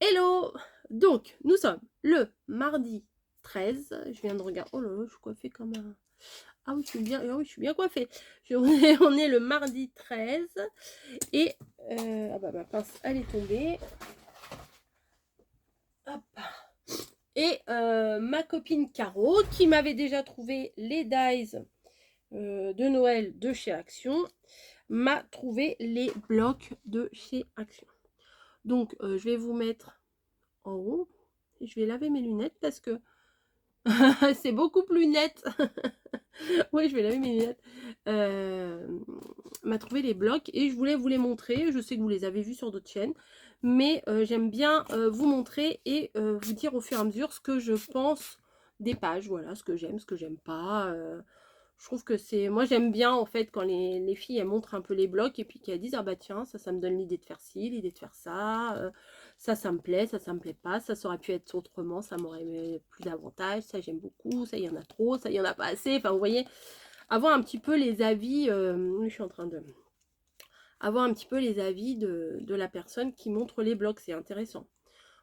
Hello! Donc, nous sommes le mardi 13. Je viens de regarder. Oh là là, je suis coiffée comme un. Ah oui, je suis bien coiffée. On est le mardi 13. Et. Ah bah ma pince, elle est tombée. Hop. Et ma copine Caro, qui m'avait déjà trouvé les dies de Noël de chez Action, m'a trouvé les blocs de chez Action. Donc, je vais vous mettre en haut. Je vais laver mes lunettes parce que c'est beaucoup plus net. Oui, je vais laver mes lunettes. M'a trouvé les blocs et je voulais vous les montrer. Je sais que vous les avez vus sur d'autres chaînes, mais j'aime bien vous montrer et vous dire au fur et à mesure ce que je pense des pages. Voilà, ce que j'aime pas. Je trouve que c'est... Moi, j'aime bien, en fait, quand les filles, elles montrent un peu les blocs et puis qu'elles disent « Ah bah tiens, ça me donne l'idée de faire ci, l'idée de faire ça. Ça me plaît, ça me plaît pas. Ça aurait pu être autrement, ça m'aurait plus d'avantages. Ça, j'aime beaucoup. Ça, il y en a trop. Ça, il y en a pas assez. » Enfin, vous voyez, avoir un petit peu les avis... je suis en train de... Avoir un petit peu les avis de la personne qui montre les blocs. C'est intéressant.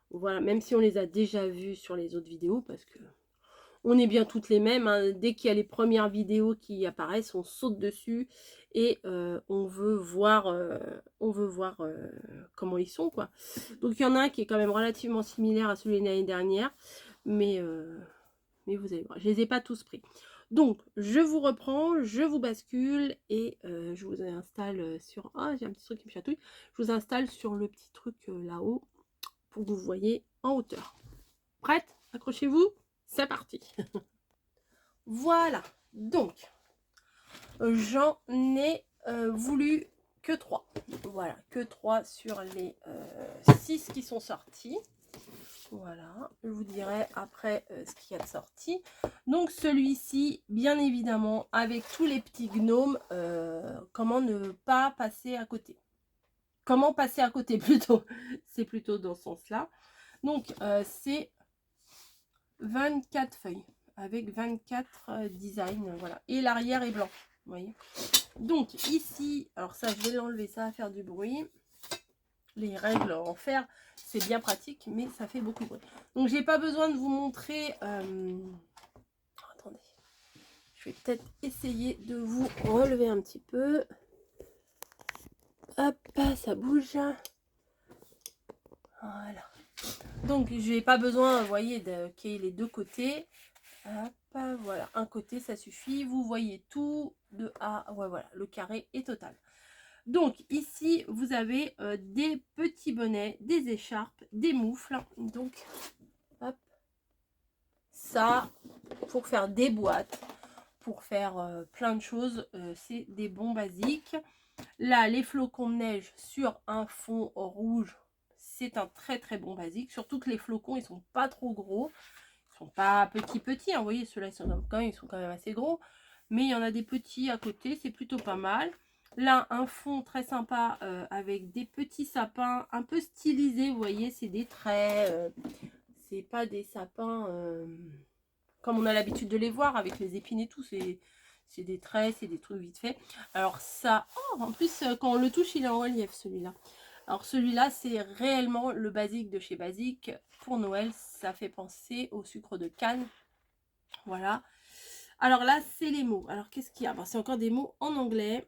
Voilà, même si on les a déjà vus sur les autres vidéos, parce que... On est bien toutes les mêmes, hein. Dès qu'il y a les premières vidéos qui apparaissent, on saute dessus et on veut voir, comment ils sont, quoi. Donc il y en a un qui est quand même relativement similaire à celui de l'année dernière, mais vous allez voir, je les ai pas tous pris. Donc je vous reprends, je vous bascule et je vous installe sur... Ah, j'ai un petit truc qui me chatouille. Je vous installe sur le petit truc là-haut pour que vous voyez en hauteur. Prête? Accrochez-vous, c'est parti. Voilà, donc j'en ai voulu que 3. Voilà, que 3 sur les 6 qui sont sortis. Voilà, je vous dirai après ce qu'il y a de sorti. Donc celui-ci, bien évidemment, avec tous les petits gnomes, comment ne pas passer à côté. Comment passer à côté plutôt. C'est plutôt dans ce sens-là. Donc c'est 24 feuilles avec 24 designs, voilà. Et l'arrière est blanc, vous voyez. Donc ici, alors ça je vais l'enlever, ça va faire du bruit. Les règles en fer, c'est bien pratique, mais ça fait beaucoup de bruit. Donc j'ai pas besoin de vous montrer... Attendez, je vais peut-être essayer de vous relever un petit peu. Hop, ça bouge. Voilà. Donc je n'ai pas besoin, vous voyez, qu'il y ait les deux côtés. Hop, voilà, un côté ça suffit, vous voyez tout de A, ouais, voilà, le carré est total. Donc ici vous avez des petits bonnets, des écharpes, des moufles, donc hop, ça pour faire des boîtes, pour faire plein de choses, c'est des bons basiques. Là les flocons de neige sur un fond rouge, c'est un très très bon basique, surtout que les flocons ils sont pas trop gros. Sont pas petits, hein, vous voyez, ceux-là ils sont quand même assez gros, mais il y en a des petits à côté, c'est plutôt pas mal. Là, un fond très sympa avec des petits sapins un peu stylisés, vous voyez, c'est des traits, c'est pas des sapins comme on a l'habitude de les voir avec les épines et tout, c'est des traits, c'est des trucs vite fait. Alors ça, oh, en plus quand on le touche, il est en relief celui-là. Alors celui-là, c'est réellement le basique de chez Basique. Pour Noël, ça fait penser au sucre de canne. Voilà. Alors là, c'est les mots. Alors qu'est-ce qu'il y a? C'est encore des mots en anglais.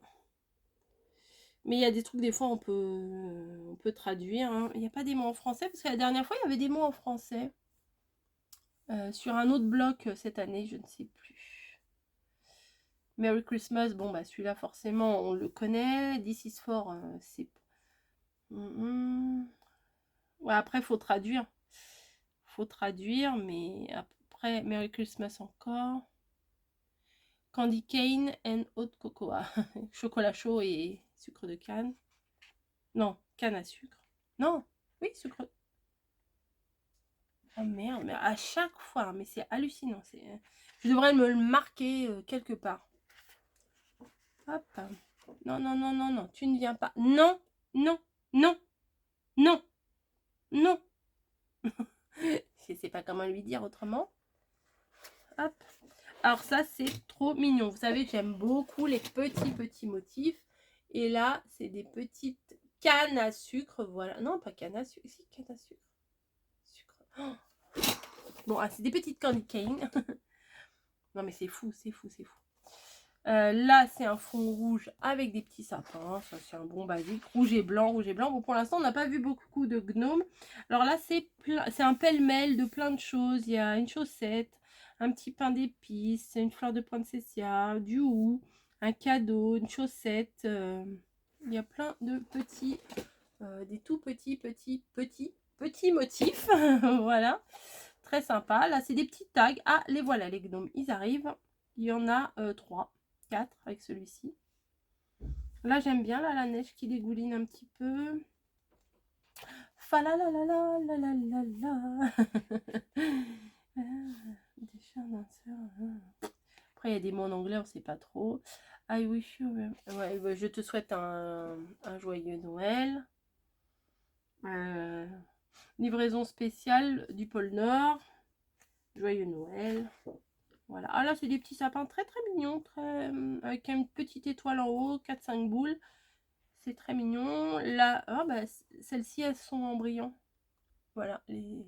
Mais il y a des trucs, des fois, on peut traduire. Hein. Il n'y a pas des mots en français, parce que la dernière fois, il y avait des mots en français. Sur un autre bloc cette année, je ne sais plus. Merry Christmas, bon, bah celui-là, forcément, on le connaît. This is for, c'est... Ouais, après, faut traduire. Faut traduire, mais après, Merry Christmas encore. Candy cane and hot cocoa. Chocolat chaud et sucre de canne. Non, canne à sucre. Non, oui, sucre. Oh merde, mais à chaque fois, mais c'est hallucinant. Je devrais me le marquer quelque part. Hop. Non, non, non, non, non, tu ne viens pas. Non, non, non, non, non. Je sais pas comment lui dire autrement. Hop. Alors ça, c'est trop mignon. Vous savez que j'aime beaucoup les petits motifs. Et là, c'est des petites cannes à sucre. Voilà. Non, pas canne à sucre. Si, canne à sucre. Bon, ah, c'est des petites candy cane. Non, mais c'est fou, c'est fou, c'est fou. Là, c'est un fond rouge avec des petits sapins. Ça, c'est un bon basique. Rouge et blanc, rouge et blanc. Bon, pour l'instant, on n'a pas vu beaucoup de gnomes. Alors là, c'est un pêle-mêle de plein de choses. Il y a une chaussette, un petit pain d'épices, une fleur de poinsettia, du hou, un cadeau, une chaussette. Il y a plein de petits, des tout petits motifs. Voilà. Très sympa. Là, c'est des petits tags. Ah, les voilà, les gnomes. Ils arrivent. Il y en a 3, 4 avec celui-ci. Là, j'aime bien là, la neige qui dégouline un petit peu. Fa la la la la la la la la. Des chats danseurs. Après, il y a des mots en anglais, on ne sait pas trop. I wish you... Ouais, je te souhaite un joyeux Noël. Livraison spéciale du pôle Nord. Joyeux Noël. Voilà. Ah là, c'est des petits sapins très très mignons. Avec une petite étoile en haut, 4-5 boules. C'est très mignon. Là, oh, bah, celles-ci, elles sont en brillant. Voilà, les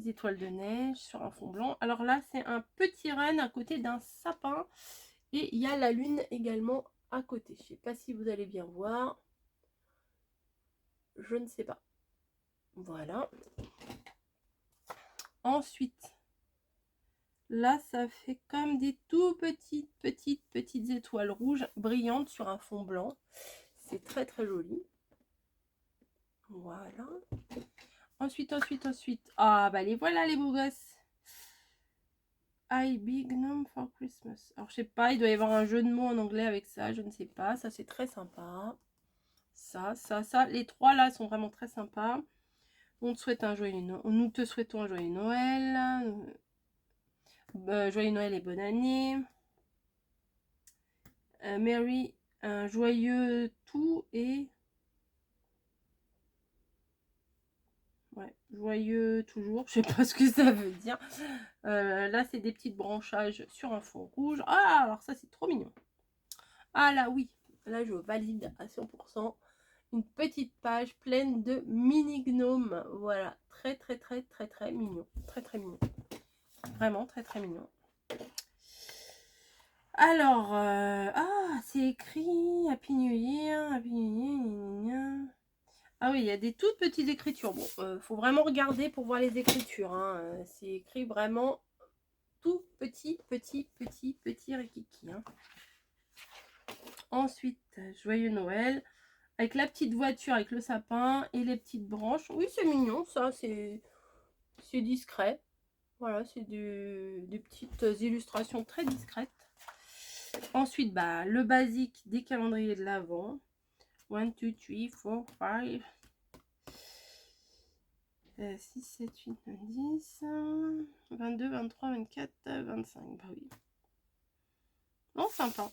étoiles de neige sur un fond blanc. Alors là, c'est un petit renne à côté d'un sapin. Et il y a la lune également à côté. Je ne sais pas si vous allez bien voir. Je ne sais pas. Voilà. Ensuite, là, ça fait comme des tout petites étoiles rouges brillantes sur un fond blanc. C'est très très joli. Voilà. Ensuite. Ah, bah les voilà les beaux gosses. I big gnome for Christmas. Alors, je sais pas, il doit y avoir un jeu de mots en anglais avec ça, je ne sais pas. Ça, c'est très sympa. Ça. Les trois là sont vraiment très sympas. On te souhaite un joyeux Noël. Nous te souhaitons un joyeux Noël. Joyeux Noël et bonne année. Mary, un joyeux tout et... Ouais, joyeux toujours, je sais pas ce que ça veut dire. Là, c'est des petites branchages sur un fond rouge. Ah, alors ça, c'est trop mignon. Ah là, oui, là, je valide à 100%. Une petite page pleine de mini gnomes. Voilà, très mignon. Très mignon. Vraiment très mignon. Alors, c'est écrit Happy New Year, Happy New Year. Ah oui, il y a des toutes petites écritures. Bon, faut vraiment regarder pour voir les écritures. Hein. C'est écrit vraiment tout petit rikiki. Hein. Ensuite, joyeux Noël. Avec la petite voiture, avec le sapin et les petites branches. Oui, c'est mignon, ça, c'est discret. Voilà, c'est des petites illustrations très discrètes. Ensuite, bah, le basique des calendriers de l'Avent. 1, 2, 3, 4, 5. 6, 7, 8, 9, 10, 22, 23, 24, 25. Bah oui. Non, sympa.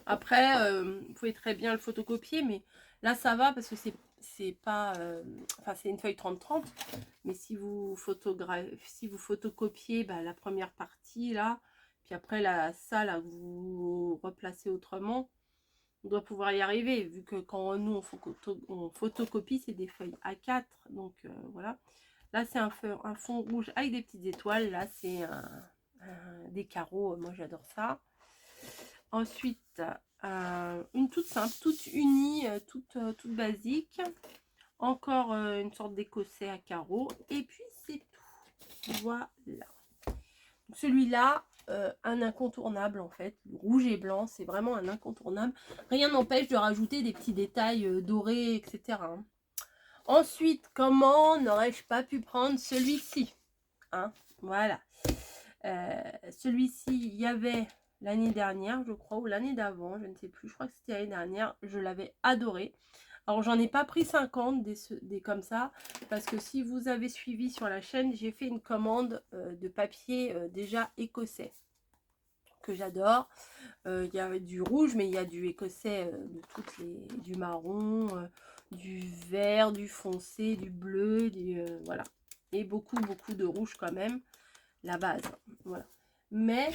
Après, vous pouvez très bien le photocopier, mais là, ça va parce que c'est pas... Enfin, c'est une feuille 30-30. Mais si vous photocopiez bah, la première partie, là, puis après, ça, là, vous replacez autrement, on doit pouvoir y arriver, vu que quand nous, on photocopie, c'est des feuilles A4. Donc, voilà. Là, c'est un fond rouge avec des petites étoiles. Là, c'est des carreaux. Moi, j'adore ça. Ensuite, une toute simple, toute unie, toute basique. Encore une sorte d'écossais à carreaux. Et puis, c'est tout. Voilà. Celui-là, un incontournable en fait. Le rouge et blanc, c'est vraiment un incontournable. Rien n'empêche de rajouter des petits détails dorés, etc. Hein. Ensuite, comment n'aurais-je pas pu prendre celui-ci, hein? Voilà. Celui-ci, il y avait l'année dernière, je crois, ou l'année d'avant, je ne sais plus. Je crois que c'était l'année dernière. Je l'avais adoré. Alors, j'en ai pas pris 50 des comme ça, parce que si vous avez suivi sur la chaîne, j'ai fait une commande de papier déjà écossais, que j'adore. Il y a du rouge, mais il y a du écossais, du marron, du vert, du foncé, du bleu, voilà. Et beaucoup de rouge quand même, la base. Voilà. Mais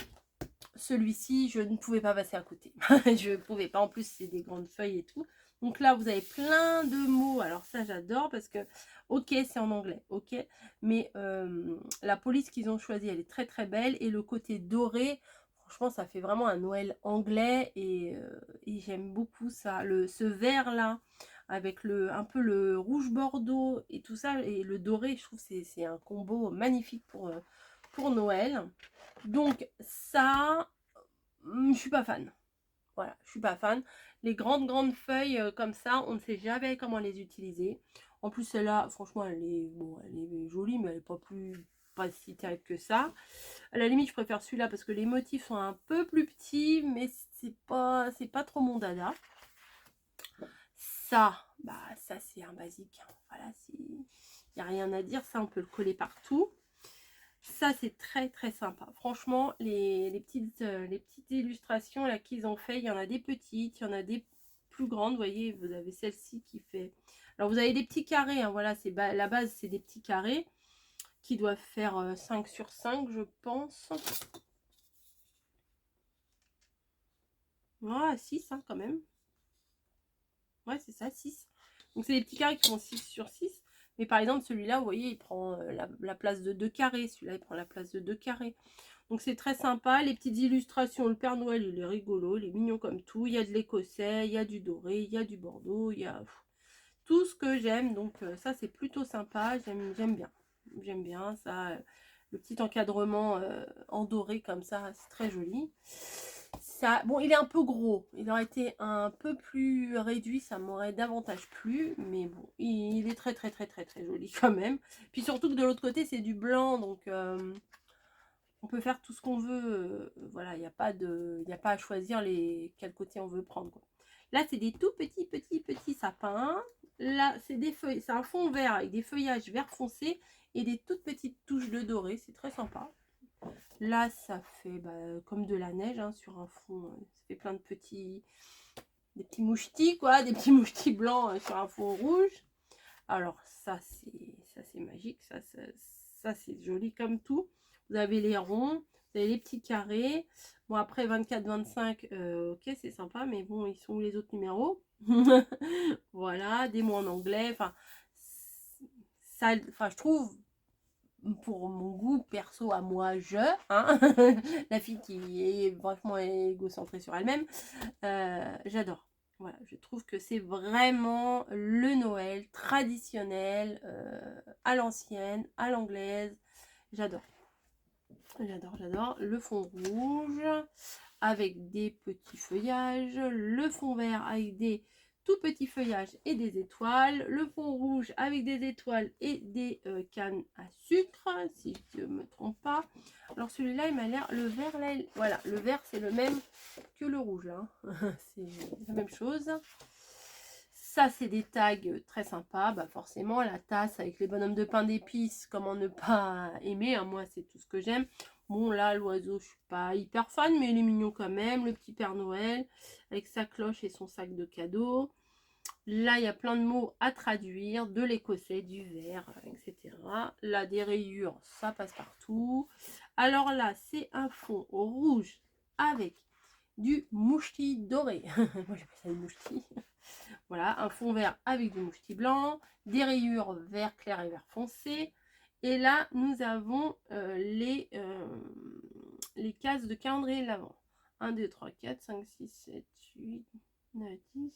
celui-ci, je ne pouvais pas passer à côté. Je ne pouvais pas, en plus, c'est des grandes feuilles et tout. Donc là, vous avez plein de mots. Alors, Ça, j'adore parce que, ok, c'est en anglais, ok, mais la police qu'ils ont choisie, elle est très très belle. Et le côté doré, franchement, ça fait vraiment un Noël anglais. Et j'aime beaucoup ça. Ce vert-là, avec un peu le rouge bordeaux et tout ça, et le doré, je trouve que c'est un combo magnifique pour Noël. Donc ça, je suis pas fan. Voilà, je suis pas fan. Les grandes feuilles comme ça, on ne sait jamais comment les utiliser. En plus, celle-là, franchement, bon, elle est jolie, mais elle est pas si terrible que ça. À la limite, je préfère celui-là parce que les motifs sont un peu plus petits, mais c'est pas trop mon dada. Ça, bah ça c'est un basique. Voilà, il n'y a rien à dire. Ça, on peut le coller partout. Ça, c'est très très sympa. Franchement, les petites illustrations là qu'ils ont fait, il y en a des petites, il y en a des plus grandes. Vous voyez, vous avez celle-ci qui fait... Alors, vous avez des petits carrés, hein, voilà, la base, c'est des petits carrés qui doivent faire 5 sur 5, je pense. Voilà, 6 hein, quand même. Ouais, c'est ça, 6. Donc, c'est des petits carrés qui font 6 sur 6. Mais par exemple, celui-là, vous voyez, il prend la place de 2 carrés. Celui-là, il prend la place de 2 carrés. Donc c'est très sympa, les petites illustrations, le Père Noël il est rigolo, il est mignon comme tout, il y a de l'écossais, il y a du doré, il y a du bordeaux, il y a tout ce que j'aime, donc ça c'est plutôt sympa, j'aime bien ça, le petit encadrement en doré comme ça, c'est très joli. Ça, bon, il est un peu gros, il aurait été un peu plus réduit, ça m'aurait davantage plu, mais bon, il est très joli quand même. Puis surtout que de l'autre côté c'est du blanc, donc... on peut faire tout ce qu'on veut, voilà, il n'y a pas à choisir quel côté on veut prendre, quoi. Là, c'est des tout petits sapins. Là, c'est des feuilles, c'est un fond vert avec des feuillages vert foncé et des toutes petites touches de doré, c'est très sympa. Là, ça fait comme de la neige hein, sur un fond, ça fait plein de des petits mouchetis, quoi, des petits mouchetis blancs sur un fond rouge. Alors, ça, c'est magique, ça c'est joli comme tout. Vous avez les ronds, vous avez les petits carrés. Bon, après 24-25, ok, c'est sympa, mais bon, ils sont où les autres numéros? Voilà, des mots en anglais. Enfin, je trouve, pour mon goût perso à moi, hein, la fille qui est vachement égocentrée sur elle-même, j'adore. Voilà, je trouve que c'est vraiment le Noël traditionnel, à l'ancienne, à l'anglaise. J'adore. J'adore. Le fond rouge avec des petits feuillages. Le fond vert avec des tout petits feuillages et des étoiles. Le fond rouge avec des étoiles et des cannes à sucre, si je ne me trompe pas. Alors celui-là, il m'a l'air... Le vert, là, voilà, le vert, c'est le même que le rouge. Hein. C'est la même chose. Ça, c'est des tags très sympas. Bah, forcément, la tasse avec les bonhommes de pain d'épices, comment ne pas aimer. Hein. Moi, c'est tout ce que j'aime. Bon, là, l'oiseau, je suis pas hyper fan, mais il est mignon quand même. Le petit Père Noël avec sa cloche et son sac de cadeaux. Là, il y a plein de mots à traduire, de l'écossais, du vert, etc. Là, des rayures, ça passe partout. Alors là, c'est un fond rouge avec du mouchetis doré. Moi, j'appelle ça du mouchetis. Voilà, un fond vert avec du mouchetis blanc, des rayures vert clair et vert foncé. Et là, nous avons les cases de calendrier de l'Avent. 1, 2, 3, 4, 5, 6, 7, 8, 9, 10,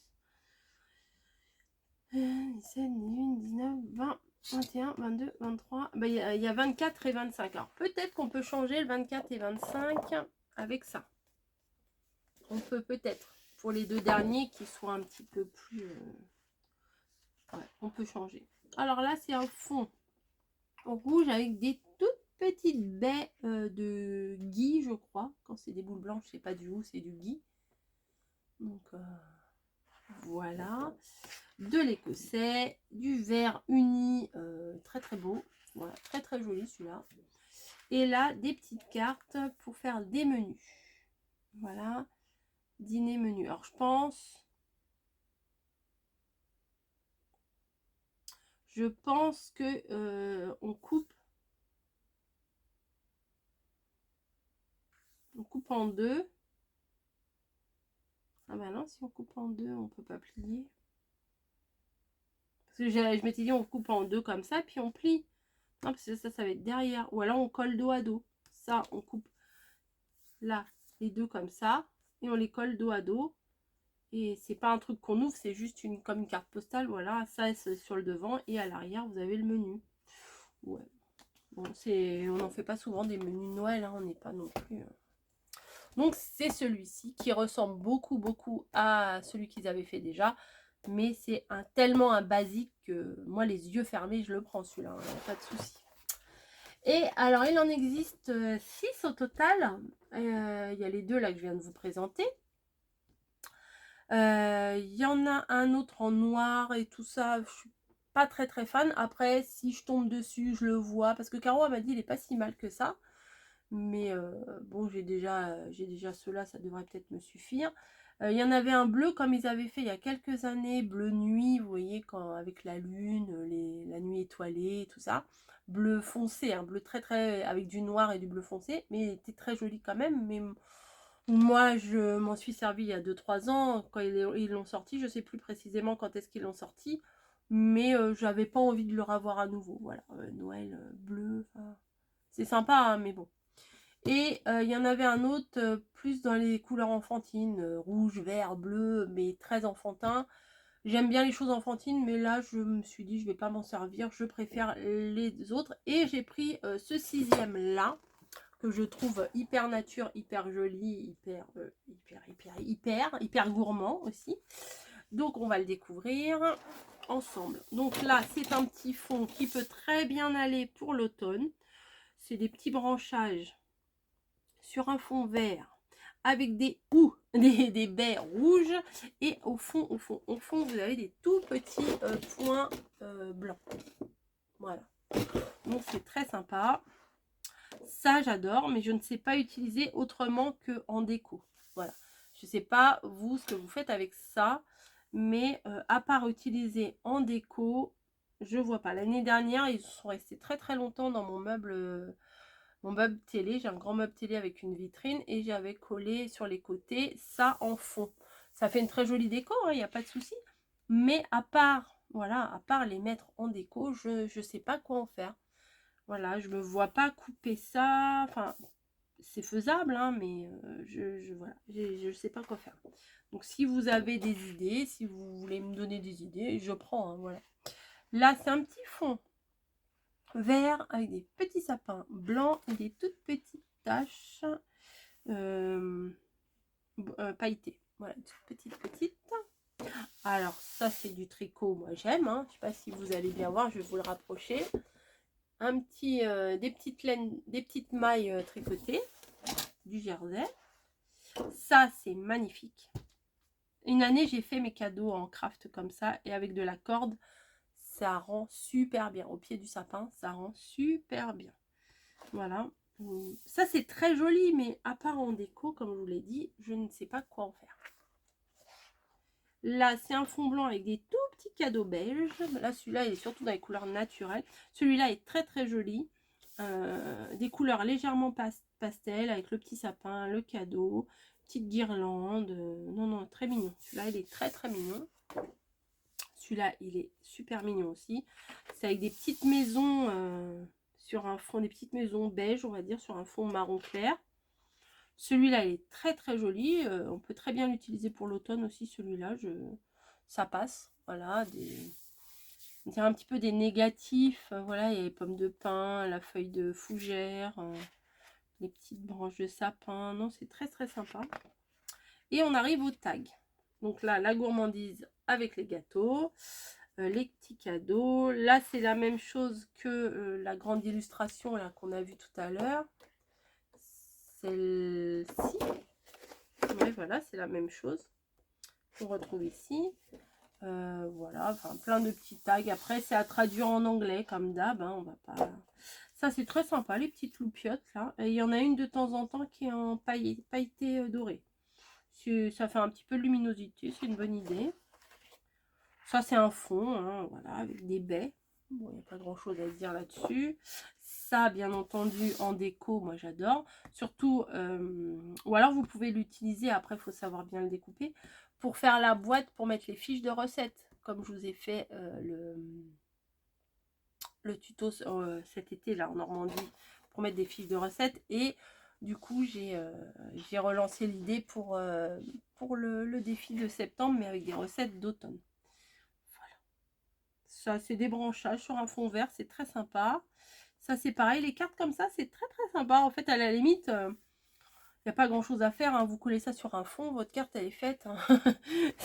17, 18, 19, 20, 21, 22, 23. Il y a 24 et 25. Alors, peut-être qu'on peut changer le 24 et 25 avec ça. On peut peut-être, pour les deux derniers qui soient un petit peu plus... ouais, on peut changer. Alors là, c'est un fond rouge avec des toutes petites baies de gui, je crois. Quand c'est des boules blanches, je sais pas du où, c'est du gui. Donc voilà. De l'écossais, du vert uni, très beau. Voilà, très joli celui-là. Et là, des petites cartes pour faire des menus. Voilà. Dîner menu. Alors je pense que on coupe en deux. Ah bah non, si on coupe en deux, on peut pas plier. Je m'étais dit, on coupe en deux comme ça, puis on plie. Non, parce que ça va être derrière. Ou alors, on colle dos à dos. Ça, on coupe là, les deux comme ça. Et on les colle dos à dos. Et c'est pas un truc qu'on ouvre, c'est juste comme une carte postale. Voilà, ça, c'est sur le devant. Et à l'arrière, vous avez le menu. Ouais. Bon, on n'en fait pas souvent des menus de Noël. Hein, on n'est pas non plus... Donc, c'est celui-ci qui ressemble beaucoup, beaucoup à celui qu'ils avaient fait déjà. Mais c'est tellement un basique que moi, les yeux fermés, je le prends celui-là. Il n'y a pas de souci. Et alors, il en existe 6 au total. Il y a les deux là que je viens de vous présenter. Il y en a un autre en noir et tout ça. Je suis pas très très fan. Après, si je tombe dessus, je le vois. Parce que Caro m'a dit il est pas si mal que ça. Mais bon, j'ai déjà ceux-là, ça devrait peut-être me suffire. Il y en avait un bleu comme ils avaient fait il y a quelques années, bleu nuit, vous voyez, avec la lune, la nuit étoilée, tout ça. Bleu foncé, un bleu très très, avec du noir et du bleu foncé, mais il était très joli quand même. Mais moi, je m'en suis servi il y a 2-3 ans, quand ils l'ont sorti, je sais plus précisément quand est-ce qu'ils l'ont sorti, mais j'avais pas envie de le revoir à nouveau. Voilà, Noël bleu, c'est sympa, hein, mais bon. Et il y en avait un autre plus dans les couleurs enfantines, rouge, vert, bleu, mais très enfantin. J'aime bien les choses enfantines, mais là je me suis dit je vais pas m'en servir, je préfère les autres. Et j'ai pris ce 6e là, que je trouve hyper nature, hyper joli, hyper gourmand aussi. Donc on va le découvrir ensemble. Donc là c'est un petit fond qui peut très bien aller pour l'automne. C'est des petits branchages sur un fond vert avec des baies rouges, et au fond vous avez des tout petits points blancs. Voilà, donc c'est très sympa. Ça j'adore, mais je ne sais pas utiliser autrement que en déco. Voilà, je sais pas vous ce que vous faites avec ça, mais à part utiliser en déco, je vois pas. L'année dernière ils sont restés très très longtemps dans mon meuble télé. J'ai un grand meuble télé avec une vitrine, et j'avais collé sur les côtés ça en fond. Ça fait une très jolie déco, il n'y a pas de souci, mais à part, voilà, à part les mettre en déco, je sais pas quoi en faire. Voilà, je me vois pas couper ça. Enfin, c'est faisable, hein, mais voilà, je sais pas quoi faire. Donc si vous avez des idées, si vous voulez me donner des idées, je prends, hein, voilà. Là c'est un petit fond vert avec des petits sapins blancs et des toutes petites taches pailletées. Voilà, toutes petites. Alors ça c'est du tricot, moi j'aime, hein. Je sais pas si vous allez bien voir, je vais vous le rapprocher. Des petites laines, des petites mailles tricotées, du jersey. Ça c'est magnifique. Une année j'ai fait mes cadeaux en craft comme ça, et avec de la corde, ça rend super bien. Au pied du sapin, ça rend super bien. Voilà, ça c'est très joli, mais à part en déco, comme je vous l'ai dit, je ne sais pas quoi en faire. Là c'est un fond blanc avec des tout petits cadeaux beige. Là celui-là il est surtout dans les couleurs naturelles. Celui-là est très très joli, des couleurs légèrement pastel, avec le petit sapin, le cadeau, petite guirlande. Non, très mignon. Celui-là il est très très mignon. Celui-là il est super mignon aussi. C'est avec des petites maisons sur un fond, des petites maisons beige, on va dire, sur un fond marron clair. Celui-là il est très très joli. On peut très bien l'utiliser pour l'automne aussi. Celui-là, ça passe. Voilà, on dirait un petit peu des négatifs. Voilà, il y a les pommes de pin, la feuille de fougère, les petites branches de sapin. Non, c'est très très sympa. Et on arrive au tag. Donc là, la gourmandise avec les gâteaux, les petits cadeaux. Là c'est la même chose que la grande illustration là qu'on a vu tout à l'heure. Celle-ci, ouais, voilà, c'est la même chose qu'on retrouve ici. Voilà, enfin plein de petits tags. Après c'est à traduire en anglais comme d'hab, hein, on va pas... Ça c'est très sympa, les petites loupiottes là. Et il y en a une de temps en temps qui est en pailleté doré. Ça fait un petit peu de luminosité, c'est une bonne idée. Ça c'est un fond, hein, voilà, avec des baies. Bon, il n'y a pas grand chose à dire là-dessus. Ça, bien entendu, en déco, moi j'adore. Surtout, ou alors vous pouvez l'utiliser, après il faut savoir bien le découper, pour faire la boîte, pour mettre les fiches de recettes. comme je vous ai fait le tuto cet été là en Normandie pour mettre des fiches de recettes. Et du coup, j'ai relancé l'idée pour le défi de septembre, mais avec des recettes d'automne. Voilà. Ça, c'est des branchages sur un fond vert, c'est très sympa. Ça, c'est pareil. Les cartes comme ça, c'est très très sympa. En fait, à la limite, il n'y a pas grand chose à faire. Hein. Vous collez ça sur un fond, votre carte, elle est faite. Hein.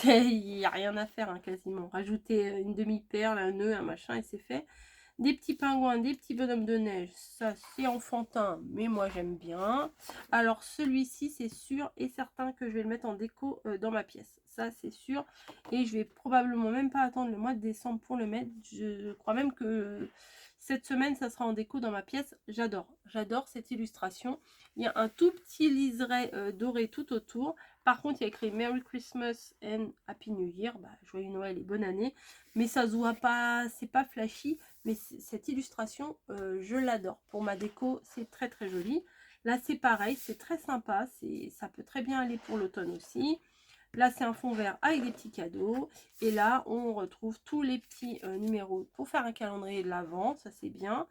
Il n'y a rien à faire, hein, quasiment. Rajoutez une demi-perle, un nœud, un machin, et c'est fait. Des petits pingouins, des petits bonhommes de neige, ça c'est enfantin, mais moi j'aime bien. Alors celui-ci, c'est sûr et certain que je vais le mettre en déco dans ma pièce. Ça c'est sûr. Et je vais probablement même pas attendre le mois de décembre pour le mettre. Je crois même que cette semaine, ça sera en déco dans ma pièce. J'adore cette illustration. Il y a un tout petit liseré doré tout autour. Par contre, il y a écrit Merry Christmas and Happy New Year. Bah, joyeux Noël et bonne année. Mais ça se voit pas, c'est pas flashy. Mais cette illustration, je l'adore. Pour ma déco, c'est très très joli. Là, c'est pareil, c'est très sympa. Ça peut très bien aller pour l'automne aussi. Là, c'est un fond vert avec des petits cadeaux. Et là, on retrouve tous les petits numéros pour faire un calendrier de l'Avent. Ça, c'est bien.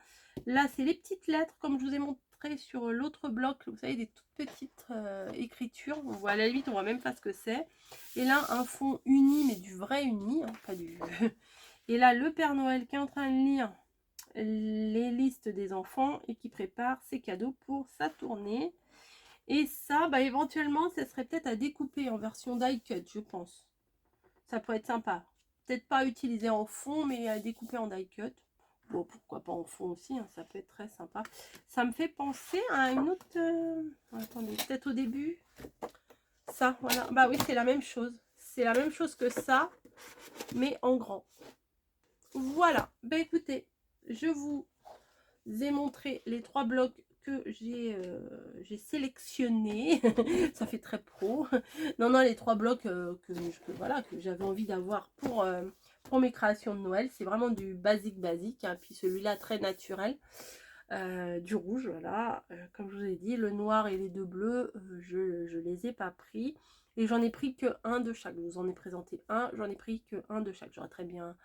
Là, c'est les petites lettres, comme je vous ai montré sur l'autre bloc. Vous savez, des toutes petites écritures. On voit, à la limite, on voit même pas ce que c'est. Et là, un fond uni, mais du vrai uni, hein, pas du... Et là, le Père Noël qui est en train de lire les listes des enfants et qui prépare ses cadeaux pour sa tournée. Et ça, bah, éventuellement, ça serait peut-être à découper en version die cut, je pense. Ça pourrait être sympa. Peut-être pas utiliser en fond, mais à découper en die cut. Bon, pourquoi pas en fond aussi, hein, ça peut être très sympa. Ça me fait penser à une autre... Attendez, peut-être au début. Ça, voilà. Bah oui, c'est la même chose. C'est la même chose que ça, mais en grand. Voilà, ben écoutez, je vous ai montré les 3 blocs que j'ai sélectionnés. Ça fait très pro. Non, les 3 blocs voilà, que j'avais envie d'avoir pour mes créations de Noël. C'est vraiment du basique. Hein. Puis celui-là, très naturel. Du rouge, voilà. Comme je vous ai dit, le noir et les 2 bleus, je les ai pas pris. Et j'en ai pris que un de chaque. Je vous en ai présenté un, j'en ai pris que un de chaque. J'aurais très bien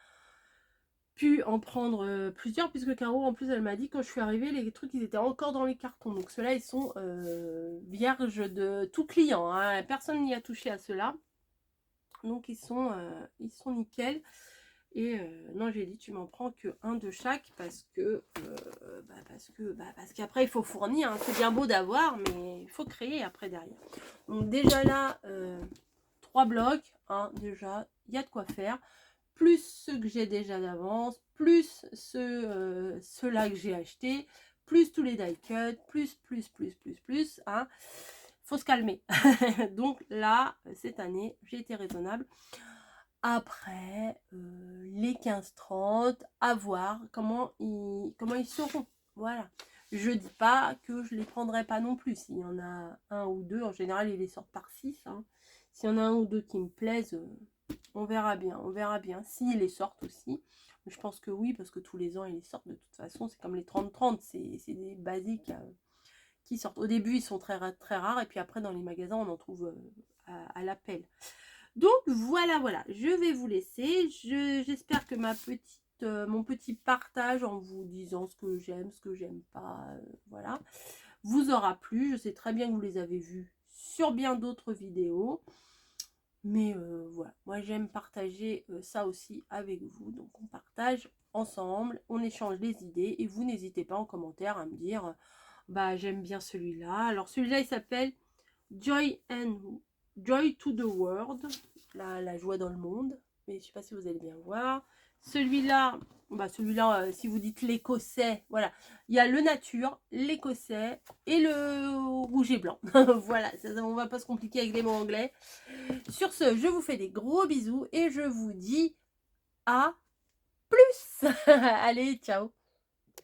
pu en prendre plusieurs, puisque Caro en plus elle m'a dit quand je suis arrivée les trucs ils étaient encore dans les cartons, donc ceux-là ils sont vierges de tout client, hein. Personne n'y a touché à ceux-là, donc ils sont nickel. Et non, j'ai dit tu m'en prends que un de chaque parce qu'après il faut fournir, hein. C'est bien beau d'avoir, mais il faut créer après derrière. Donc déjà là 3 blocs, hein, déjà il y a de quoi faire, plus ceux que j'ai déjà d'avance, plus ceux-là que j'ai acheté, plus tous les die cuts, plus, hein. Faut se calmer. Donc là, cette année, j'ai été raisonnable. Après, les 15-30, à voir comment ils seront. Voilà. Je dis pas que je les prendrai pas non plus. S'il y en a un ou deux, en général, ils les sortent par 6. Hein. S'il y en a un ou deux qui me plaisent... on verra bien. S'ils les sortent aussi. Je pense que oui, parce que tous les ans, ils les sortent de toute façon. C'est comme les 30-30, c'est des basiques qui sortent. Au début, ils sont très rares. Et puis après, dans les magasins, on en trouve à l'appel. Donc, voilà. Je vais vous laisser. J'espère que mon petit partage en vous disant ce que j'aime pas, voilà, vous aura plu. Je sais très bien que vous les avez vus sur bien d'autres vidéos. Mais voilà, moi j'aime partager ça aussi avec vous. Donc on partage ensemble, on échange les idées. Et vous n'hésitez pas en commentaire à me dire, bah j'aime bien celui-là. Alors celui-là il s'appelle Joy to the World, la joie dans le monde. Mais je sais pas si vous allez bien voir. Celui-là, si vous dites l'écossais, voilà. Il y a le nature, l'écossais et le rouge et blanc. Voilà, on va pas se compliquer avec les mots anglais. Sur ce, je vous fais des gros bisous et je vous dis à plus. Allez, ciao.